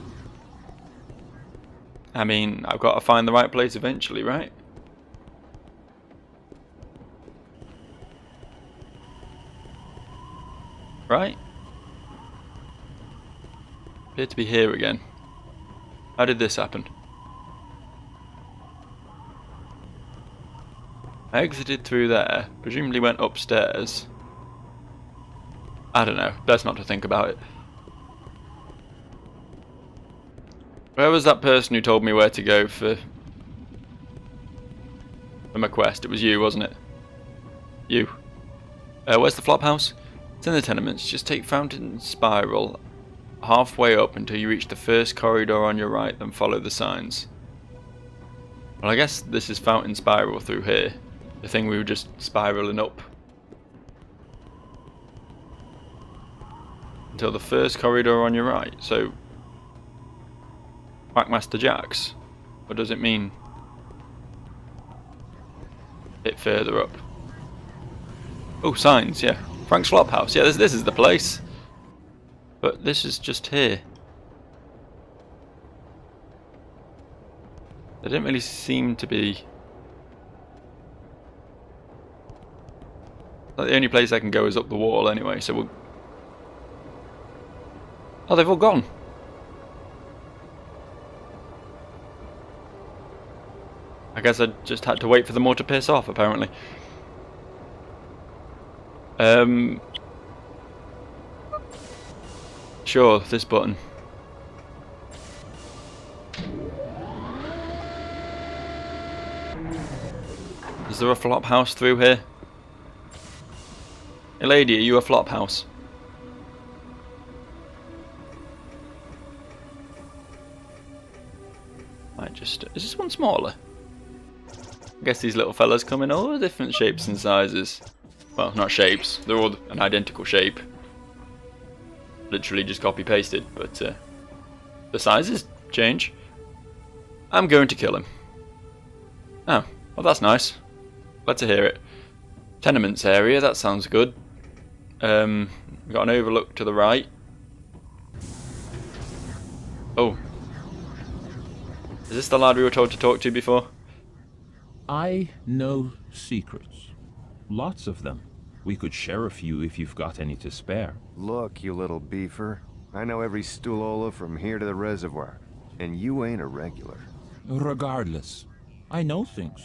I mean, I've got to find the right place eventually, right? Right? Appear to be here again. How did this happen? I exited through there, presumably went upstairs. I don't know, best not to think about it. Where was that person who told me where to go for my quest? It was you, wasn't it? You. Where's the flop house? It's in the tenements. Just take Fountain Spiral halfway up until you reach the first corridor on your right, then follow the signs. Well, I guess this is Fountain Spiral through here. The thing we were just spiraling up. Until the first corridor on your right. So, Whackmaster Jack's? Or does it mean a bit further up? Oh, signs, yeah. Frank's Flophouse. Yeah, this is the place. But this is just here. There didn't really seem to be... Like the only place I can go is up the wall anyway, so we'll... Oh, they've all gone. I guess I just had to wait for them all to piss off, apparently. Sure, this button. Is there a flop house through here? Hey lady, are you a flop house? Might just... Is this one smaller? I guess these little fellas come in all different shapes and sizes. Well, not shapes. They're all an identical shape. Literally just copy-pasted, but the sizes change. I'm going to kill him. Oh, well that's nice. Glad to hear it. Tenements area, that sounds good. We've got an overlook to the right. Oh. Is this the lad we were told to talk to before? I know secrets. Lots of them. We could share a few if you've got any to spare. Look, you little beefer. I know every stoolola from here to the reservoir. And you ain't a regular. Regardless, I know things.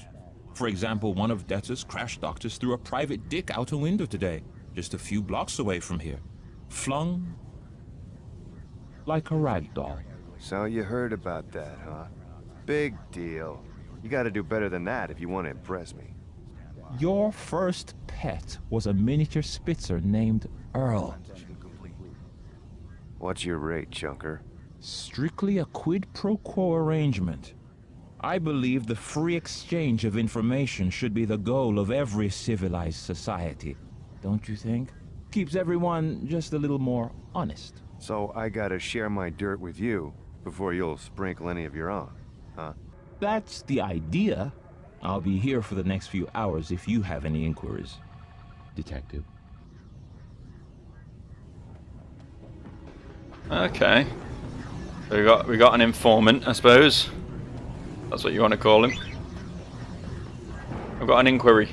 For example, one of Detz's crash doctors threw a private dick out a window today, just a few blocks away from here. Flung like a rag doll. So you heard about that, huh? Big deal. You gotta do better than that if you want to impress me. Your first pet was a miniature Spitzer named Earl. What's your rate, Chunker? Strictly a quid pro quo arrangement. I believe the free exchange of information should be the goal of every civilized society. Don't you think? Keeps everyone just a little more honest. So I gotta share my dirt with you before you'll sprinkle any of your own, huh? That's the idea. I'll be here for the next few hours if you have any inquiries, Detective. Okay. So we got an informant, I suppose. That's what you want to call him. I've got an inquiry.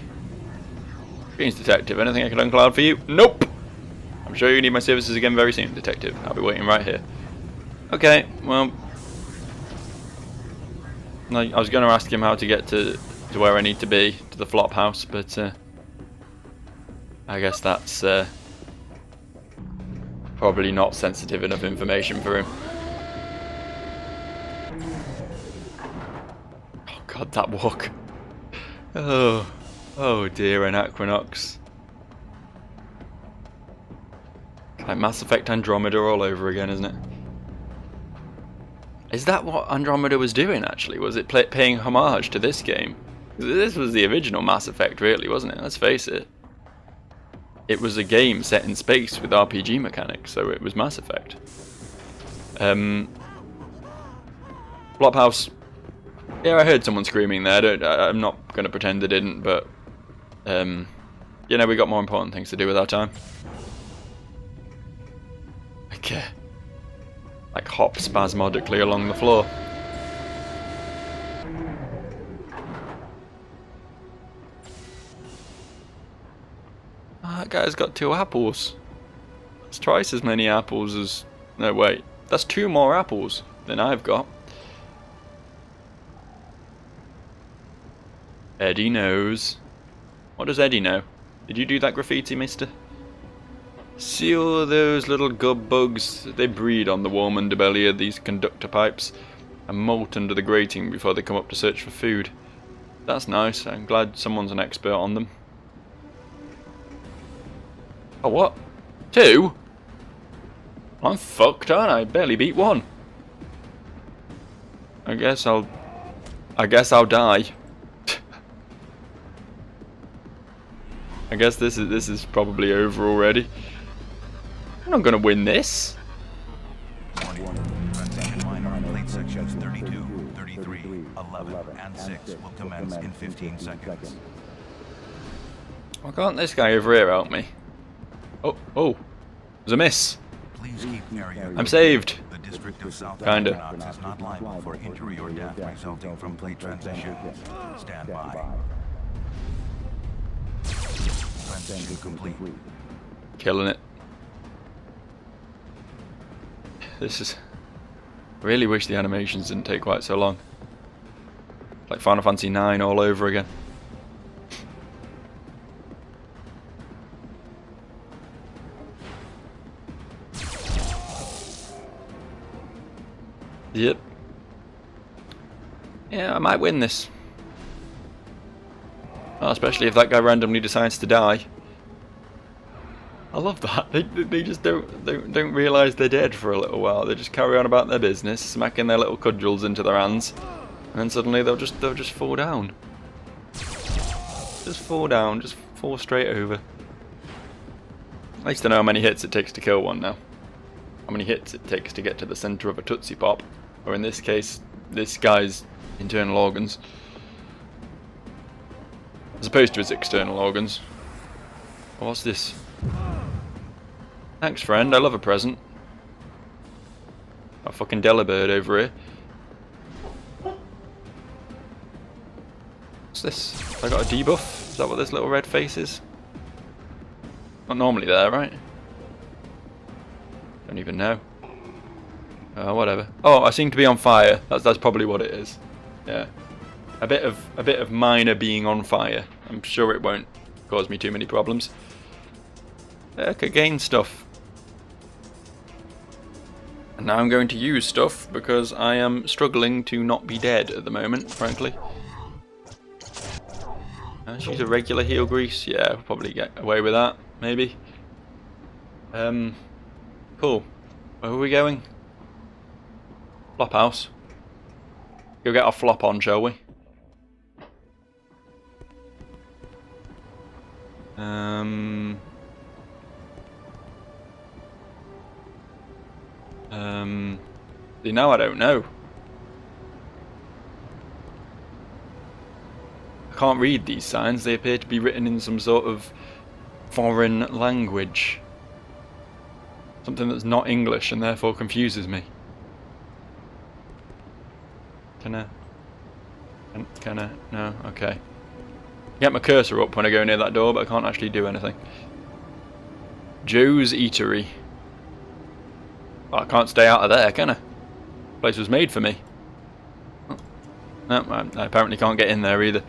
Greetings, Detective. Anything I can uncloud for you? Nope! I'm sure you need my services again very soon, Detective. I'll be waiting right here. Okay, well... I was going to ask him how to get to where I need to be, to the flop house, but I guess that's probably not sensitive enough information for him. Oh god, that walk. Oh dear, Anachronox. Like Mass Effect Andromeda all over again, isn't it? Is that what Andromeda was doing, actually? Was it paying homage to this game? This was the original Mass Effect, really, wasn't it? Let's face it. It was a game set in space with RPG mechanics, so it was Mass Effect. Flophouse. Yeah, I heard someone screaming there. I'm not going to pretend I didn't, but... you know, we got more important things to do with our time. Okay. Like hop spasmodically along the floor. That guy's got 2 apples. That's twice as many apples as... No, wait. That's 2 more apples than I've got. Eddie knows. What does Eddie know? Did you do that graffiti, mister? See all those little gub bugs? They breed on the warm underbelly of these conductor pipes and molt under the grating before they come up to search for food. That's nice. I'm glad someone's an expert on them. Oh, what? 2? I'm fucked, aren't I? Barely beat 1. I guess I'll die. I guess this is probably over already. I'm not gonna win this. Transition minor on plate sections 32, 33, 11, and 6 will commence in 15 seconds. Why can't this guy over here help me? Oh, there's a miss. Please keep area. I'm saved. The district of South Kinda. Anachronox is not liable for injury or death resulting from plate transition. Stand by. Transition complete. Killing it. This is... I really wish the animations didn't take quite so long. Like Final Fantasy 9 all over again. Yep. Yeah, I might win this. Oh, especially if that guy randomly decides to die. I love that. They just don't realise they're dead for a little while. They just carry on about their business, smacking their little cudgels into their hands, and then suddenly they'll just fall down. Just fall down. Just fall straight over. At least I know how many hits it takes to kill one now. How many hits it takes to get to the centre of a Tootsie Pop, or in this case, this guy's internal organs, as opposed to his external organs. Oh, what's this? Thanks, friend. I love a present. A fucking Delibird over here. What's this? Have I got a debuff? Is that what this little red face is? Not normally there, right? Don't even know. Whatever. Oh, I seem to be on fire. That's probably what it is. Yeah. A bit of minor being on fire. I'm sure it won't cause me too many problems. I could gain stuff. And now I'm going to use stuff because I am struggling to not be dead at the moment, frankly. Let's use a regular heel grease. Yeah, we'll probably get away with that, maybe. Cool. Where are we going? Flop house. Go get our flop on, shall we? See, now I don't know. I can't read these signs. They appear to be written in some sort of foreign language. Something that's not English and therefore confuses me. Can I? No, okay. Get my cursor up when I go near that door, but I can't actually do anything. Joe's Eatery. Well, I can't stay out of there, can I? The place was made for me. Oh. No, I apparently can't get in there either.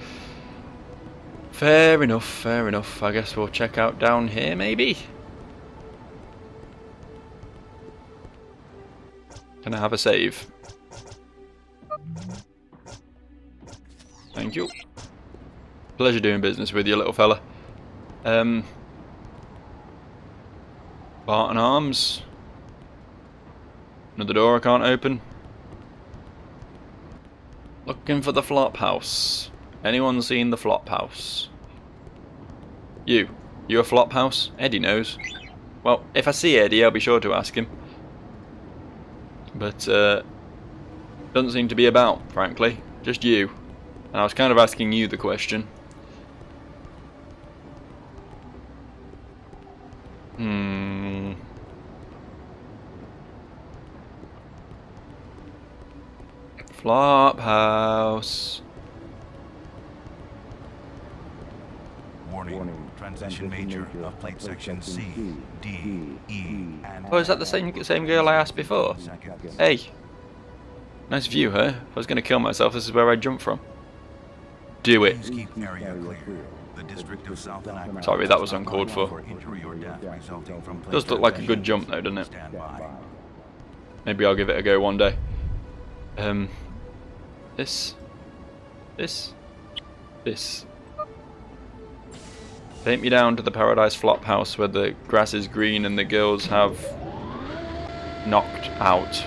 Fair enough, fair enough. I guess we'll check out down here, maybe? Can I have a save? Thank you. Pleasure doing business with you, little fella. Barton Arms. Another door I can't open. Looking for the flop house. Anyone seen the flop house? You a flop house? Eddie knows. Well, if I see Eddie, I'll be sure to ask him. But, doesn't seem to be about, frankly. Just you. And I was kind of asking you the question. Flop house. Warning. Transition major of plate section C, D, E, and... Oh, is that the same girl I asked before? Seconds. Hey. Nice view, huh? If I was going to kill myself, this is where I'd jump from. Do it. Please keep area clear. The district of South Anachronox. Sorry, that was uncalled for. Injury or death resulting from plate Does look like a good detonation. jump though, doesn't it? Stand by. Maybe I'll give it a go one day. This. Take me down to the Paradise Flop House where the grass is green and the girls have knocked out.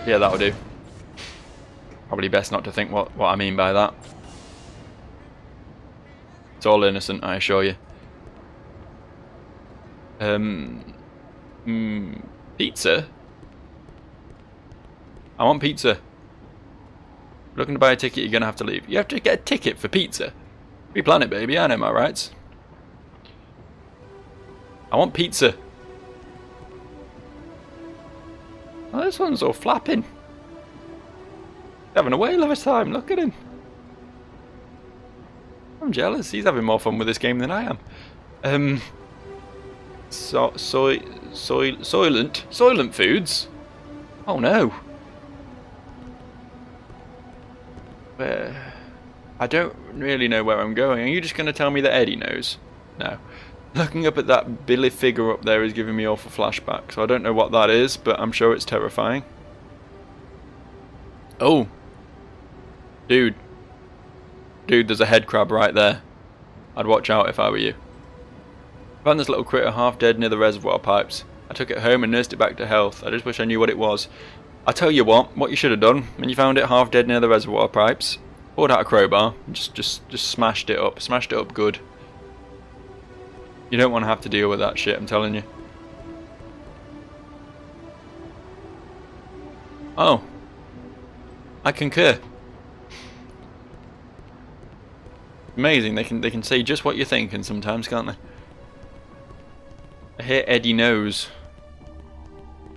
Yeah, that'll do. Probably best not to think what I mean by that. It's all innocent, I assure you. Pizza? I want pizza. Looking to buy a ticket, you're gonna have to leave. You have to get a ticket for pizza. Replan it, baby. I know my rights. I want pizza. Oh, this one's all flapping. Having a whale of a time. Look at him. I'm jealous. He's having more fun with this game than I am. Soylent Foods. Oh no. I don't really know where I'm going. Are you just going to tell me that Eddie knows? No. Looking up at that Billy figure up there is giving me awful flashbacks. So I don't know what that is, but I'm sure it's terrifying. Oh. Dude, there's a head crab right there. I'd watch out if I were you. I found this little critter half dead near the reservoir pipes. I took it home and nursed it back to health. I just wish I knew what it was. I tell you what you should have done when you found it half dead near the reservoir pipes. Pulled out a crowbar and just smashed it up. Smashed it up good. You don't want to have to deal with that shit, I'm telling you. Oh. I concur. Amazing, they can say just what you're thinking sometimes, can't they? I hear Eddie knows.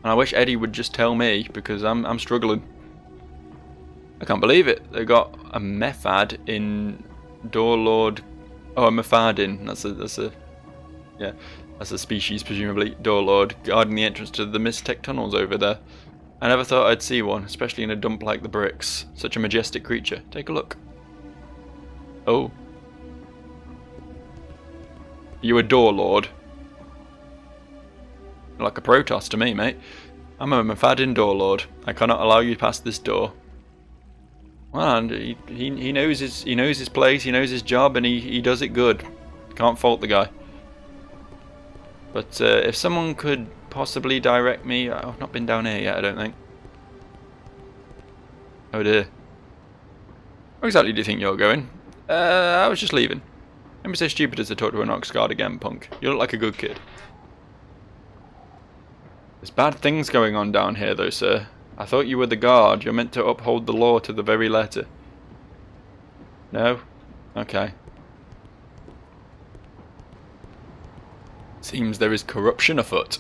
And I wish Eddie would just tell me, because I'm struggling. I can't believe it. They got a mephad in Doorlord. Oh, a mephadin. That's a species, presumably. Doorlord, guarding the entrance to the Mistech tunnels over there. I never thought I'd see one, especially in a dump like the bricks. Such a majestic creature. Take a look. Oh. You a Doorlord? Like a Protoss to me, mate. I'm a Mefadin Doorlord. I cannot allow you past this door. Well, and he knows his place, he knows his job, and he does it good. Can't fault the guy. But if someone could possibly direct me, I've not been down here yet, I don't think. Oh dear. Where exactly do you think you're going? I was just leaving. Don't be so stupid as to talk to an ox guard again, punk. You look like a good kid. There's bad things going on down here, though, sir. I thought you were the guard. You're meant to uphold the law to the very letter. No? Okay. Seems there is corruption afoot.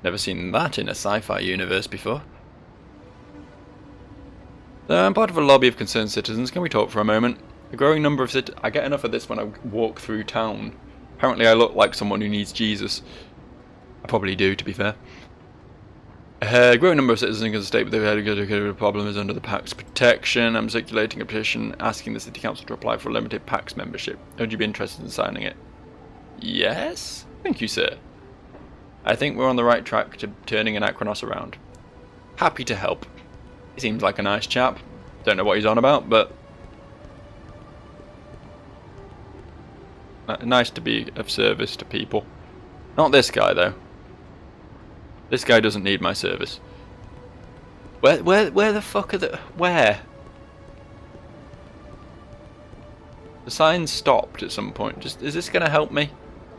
Never seen that in a sci-fi universe before. I'm part of a lobby of concerned citizens. Can we talk for a moment? A growing number of I get enough of this when I walk through town. Apparently I look like someone who needs Jesus. I probably do, to be fair. A growing number of citizens can state that they've had a problem is under the PAX protection. I'm circulating a petition asking the City Council to apply for a limited PAX membership. Would you be interested in signing it? Yes? Thank you, sir. I think we're on the right track to turning Anachronox around. Happy to help. He seems like a nice chap. Don't know what he's on about, but nice to be of service to people. Not this guy, though. This guy doesn't need my service. Where the fuck are the... Where? The sign stopped at some point. Is this gonna help me?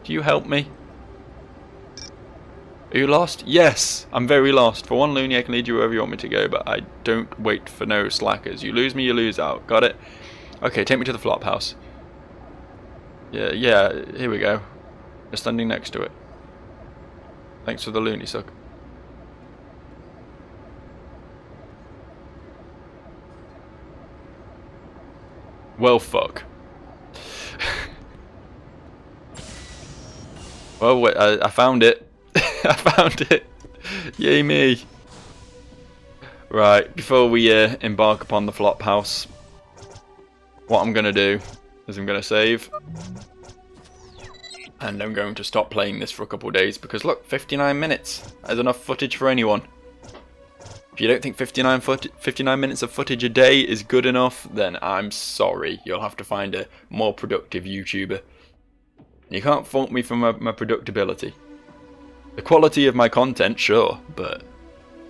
Do you help me? Are you lost? Yes! I'm very lost. For one loony I can lead you wherever you want me to go, but I don't wait for no slackers. You lose me, you lose out. Got it? Okay, take me to the flop house. Yeah, here we go. You're standing next to it. Thanks for the loony suck. Well, fuck. Well, wait, I found it. I found it. Yay me. Right, before we embark upon the flop house, what I'm going to do is I'm going to save. And I'm going to stop playing this for a couple of days because look, 59 minutes. That's enough footage for anyone. If you don't think 59 minutes of footage a day is good enough, then I'm sorry. You'll have to find a more productive YouTuber. You can't fault me for my productability. The quality of my content, sure, but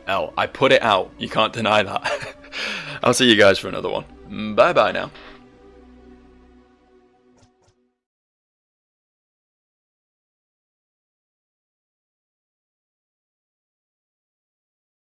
hell, I put it out. You can't deny that. I'll see you guys for another one. Bye bye now.